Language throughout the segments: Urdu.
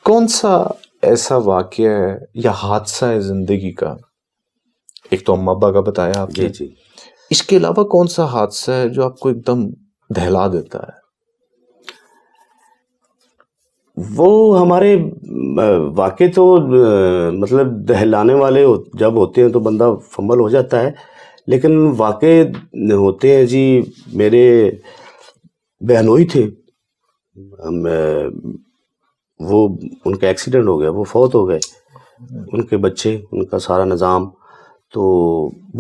کون سا ایسا واقعہ ہے یا حادثہ ہے زندگی کا، ایک تو اما ابا کا بتایا آپ نے، جی اس کے علاوہ کون سا حادثہ ہے جو آپ کو ایک دم دہلا دیتا ہے؟ وہ ہمارے واقع تو مطلب دہلانے والے جب ہوتے ہیں تو بندہ فمبل ہو جاتا ہے، لیکن واقع ہوتے ہیں جی. میرے بہنوئی تھے، وہ ان کا ایکسیڈنٹ ہو گیا، وہ فوت ہو گئے، ان کے بچے، ان کا سارا نظام. تو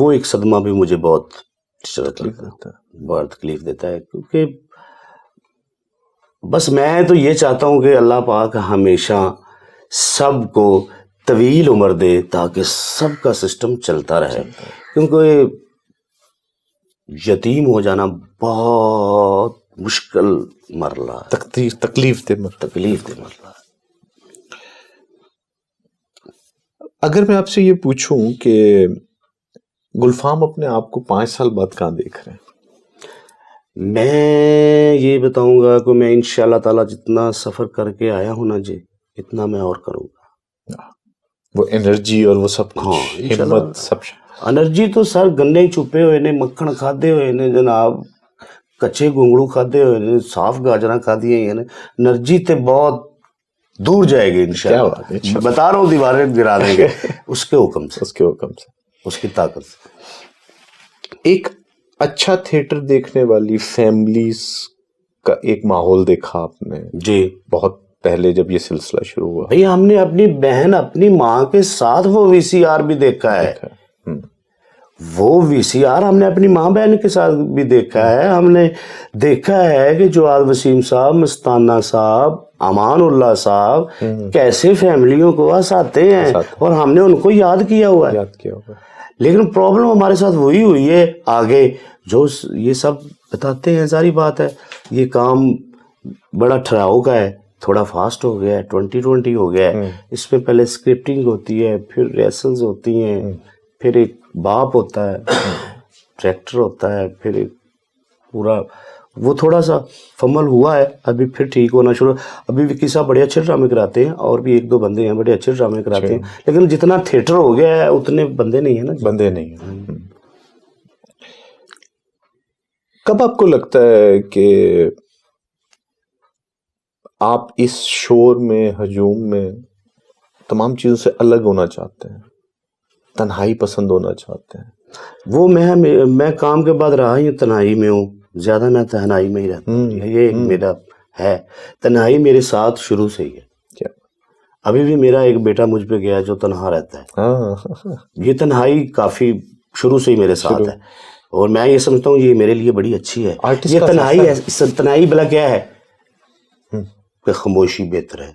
وہ ایک صدمہ بھی مجھے بہت تکلیف دیتا ہے، کیونکہ بس میں تو یہ چاہتا ہوں کہ اللہ پاک ہمیشہ سب کو طویل عمر دے تاکہ سب کا سسٹم چلتا رہے، کیونکہ یتیم ہو جانا بہت مشکل مرحلہ ہے، تکلیف دہ مرحلہ ہے. اگر میں آپ سے یہ پوچھوں کہ گلفام اپنے آپ کو 5 سال بعد کہاں دیکھ رہے ہیں؟ میں یہ بتاؤں گا کہ میں انشاءاللہ تعالیٰ جتنا سفر کر کے آیا ہوں نا جی، اتنا میں اور کروں گا. وہ انرجی اور وہ سب کچھ، ہمت، سب انرجی تو سر گنے چھپے ہوئے نے، مکھن کھادے ہوئے نے جناب، کچے گونگڑو کھادے ہوئے نے، صاف گاجراں کھادی ہیں نے. انرجی تے بہت دور جائے گی انشاءاللہ، بتا رہا ہوں، دیواریں گرا دیں گے اس کے حکم سے، اس کی طاقت سے. ایک اچھا تھیٹر دیکھنے والی فیملیز کا ایک ماحول دیکھا آپ نے جی بہت پہلے جب یہ سلسلہ شروع ہوا؟ بھئی ہم نے اپنی بہن، اپنی ماں کے ساتھ وہ وی سی آر بھی دیکھا ہے. وہ وی سی آر ہم نے اپنی ماں بہن کے ساتھ بھی دیکھا ہے. ہم نے دیکھا ہے کہ جواد وسیم صاحب، مستانہ صاحب، امان اللہ صاحب کیسے فیملیوں کو ہنساتے ہیں، اور ہم نے ان کو یاد کیا ہوا ہے. لیکن پرابلم ہمارے ساتھ وہی ہوئی ہے آگے، جو یہ سب بتاتے ہیں، ساری بات ہے یہ کام بڑا ٹھہراؤ کا ہے، تھوڑا فاسٹ ہو گیا ہے، 2020 ہو گیا ہے. اس میں پہلے اسکرپٹنگ ہوتی ہے، پھر ریسلز ہوتی ہیں، پھر ایک باپ ہوتا ہے، ڈائریکٹر ہوتا ہے، پھر ایک پورا وہ تھوڑا سا فمل ہوا ہے. ابھی پھر ٹھیک ہونا شروع. ابھی وکی صاحب بڑے اچھے ڈرامے کراتے ہیں، اور بھی 1-2 بندے ہیں بڑے اچھے ڈرامے کراتے ہیں، لیکن جتنا تھیٹر ہو گیا ہے اتنے بندے نہیں ہیں نا، بندے نہیں ہیں. کب آپ کو لگتا ہے کہ آپ اس شور میں، ہجوم میں، تمام چیزوں سے الگ ہونا چاہتے ہیں، تنہائی پسند ہونا چاہتے ہیں؟ وہ میں کام کے بعد رہا ہی تنہائی میں ہوں، زیادہ میں تنہائی میں ہی رہتا ہوں. یہ ایک میرا ہے، تنہائی میرے ساتھ شروع سے ہی ہے. ابھی بھی میرا ایک بیٹا مجھ پہ گیا جو تنہا رہتا ہے. یہ تنہائی کافی شروع سے ہی میرے ساتھ ہے، اور میں یہ سمجھتا ہوں یہ میرے لیے بڑی اچھی ہے. یہ تنہائی بلا کیا ہے کہ خاموشی بہتر ہے.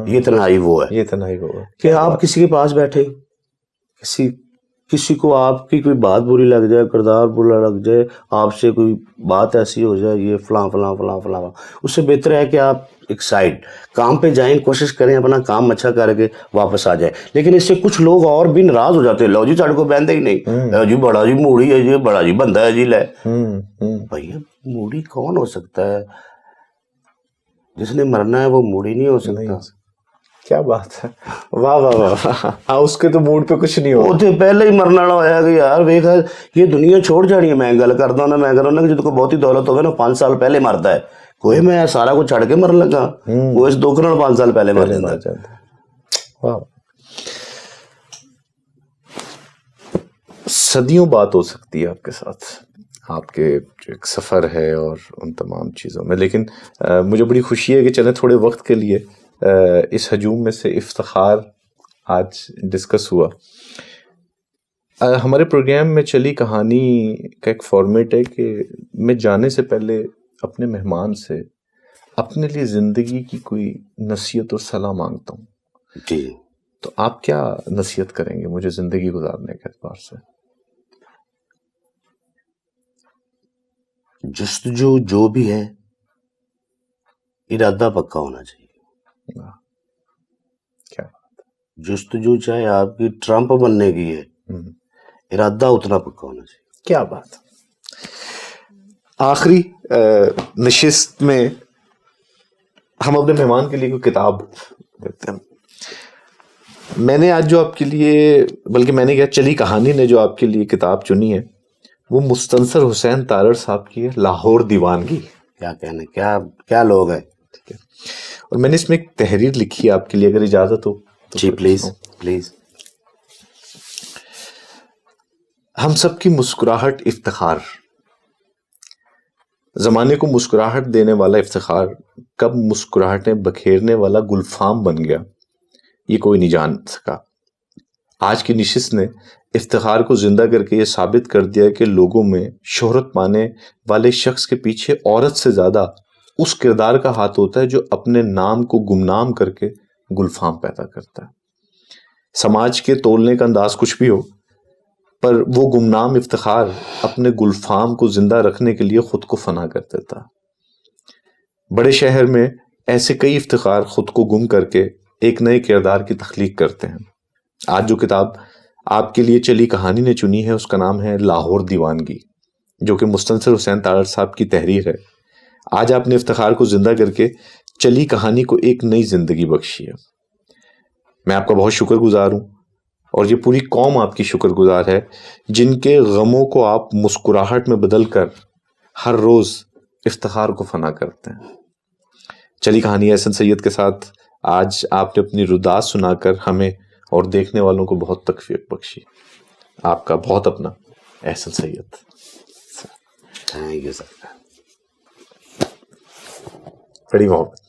یہ تنہائی وہ ہے کہ آپ کسی کے پاس بیٹھے، کسی کو آپ کی کوئی بات بری لگ جائے، کردار برا لگ جائے، آپ سے کوئی بات ایسی ہو جائے، یہ فلاں فلاں فلاں فلاں، اس سے بہتر ہے کہ آپ ایک سائڈ کام پہ جائیں، کوشش کریں اپنا کام اچھا کر کے واپس آ جائیں. لیکن اس سے کچھ لوگ اور بھی ناراض ہو جاتے ہیں، لو جی ساڑھے کو بہنتے ہی نہیں، جی بڑا جی موڑی ہے، جی بڑا جی بندہ ہے جی. لے بھیا موڑی کون ہو سکتا ہے؟ جس نے مرنا ہے وہ موڑی نہیں ہو سکتا. کیا بات ہے، واہ واہ واہ. اس کے تو موڈ پہ کچھ نہیں ہو، وہ تو پہلے ہی مرنا والا ہویا کہ یار ویکھ یہ دنیا چھوڑ جانی ہے. میں گل کردا ہوں، میں کہنا کہ جد کو بہت ہی دولت ہوگی نا 5 سال پہلے مردا ہے. کوئی میں سارا کچھ چھڑ کے مرن لگا، وہ اس دکھ نال 5 سال پہلے مر جاندا ہے. واہ. صدیوں بات ہو سکتی ہے آپ کے ساتھ، آپ کے جو ایک سفر ہے اور ان تمام چیزوں میں، لیکن مجھے بڑی خوشی ہے کہ چلیں تھوڑے وقت کے لیے اس ہجوم میں سے افتخار آج ڈسکس ہوا. ہمارے پروگرام میں چلی کہانی کا ایک فارمیٹ ہے کہ میں جانے سے پہلے اپنے مہمان سے اپنے لیے زندگی کی کوئی نصیحت اور صلاح مانگتا ہوں. جی تو آپ کیا نصیحت کریں گے مجھے زندگی گزارنے کے اعتبار سے؟ جستجو جو بھی ہے ارادہ پکا ہونا چاہیے. کیا جستجو چاہے آپ کی ٹرمپ بننے کی ہے، ارادہ اتنا پکا ہونا چاہیے. کیا بات. آخری نشست میں ہم اپنے مہمان کے لیے کوئی کتاب دیتے ہیں. میں نے آج جو آپ کے لیے، بلکہ میں نے کیا چلی کہانی نے جو آپ کے لیے کتاب چنی ہے وہ مستنصر حسین تارڑ صاحب کی ہے، لاہور دیوانگی. کیا کہنے، کیا لوگ ہیں. ٹھیک ہے. اور میں نے اس میں ایک تحریر لکھی ہے آپ کے لیے، اگر اجازت ہو تو. جی پلیز پلیز. ہم سب کی مسکراہٹ افتخار، زمانے کو مسکراہٹ دینے والا افتخار کب مسکراہٹیں بکھیرنے والا گلفام بن گیا یہ کوئی نہیں جان سکا. آج کی نشست نے افتخار کو زندہ کر کے یہ ثابت کر دیا کہ لوگوں میں شہرت پانے والے شخص کے پیچھے عورت سے زیادہ اس کردار کا ہاتھ ہوتا ہے جو اپنے نام کو گمنام کر کے گلفام پیدا کرتا ہے. سماج کے تولنے کا انداز کچھ بھی ہو، پر وہ گمنام افتخار اپنے گلفام کو زندہ رکھنے کے لیے خود کو فنا کر دیتا. بڑے شہر میں ایسے کئی افتخار خود کو گم کر کے ایک نئے کردار کی تخلیق کرتے ہیں. آج جو کتاب آپ کے لیے چلی کہانی نے چنی ہے اس کا نام ہے لاہور دیوانگی، جو کہ مستنصر حسین تارڑ صاحب کی تحریر ہے. آج آپ نے افتخار کو زندہ کر کے چلی کہانی کو ایک نئی زندگی بخشی ہے. میں آپ کا بہت شکر گزار ہوں، اور یہ پوری قوم آپ کی شکر گزار ہے جن کے غموں کو آپ مسکراہٹ میں بدل کر ہر روز افتخار کو فنا کرتے ہیں. چلی کہانی احسن سید کے ساتھ آج آپ نے اپنی رداس سنا کر ہمیں اور دیکھنے والوں کو بہت تکفیت بخشی. آپ کا بہت اپنا احسن سید. Thank you sir. بڑی محبت.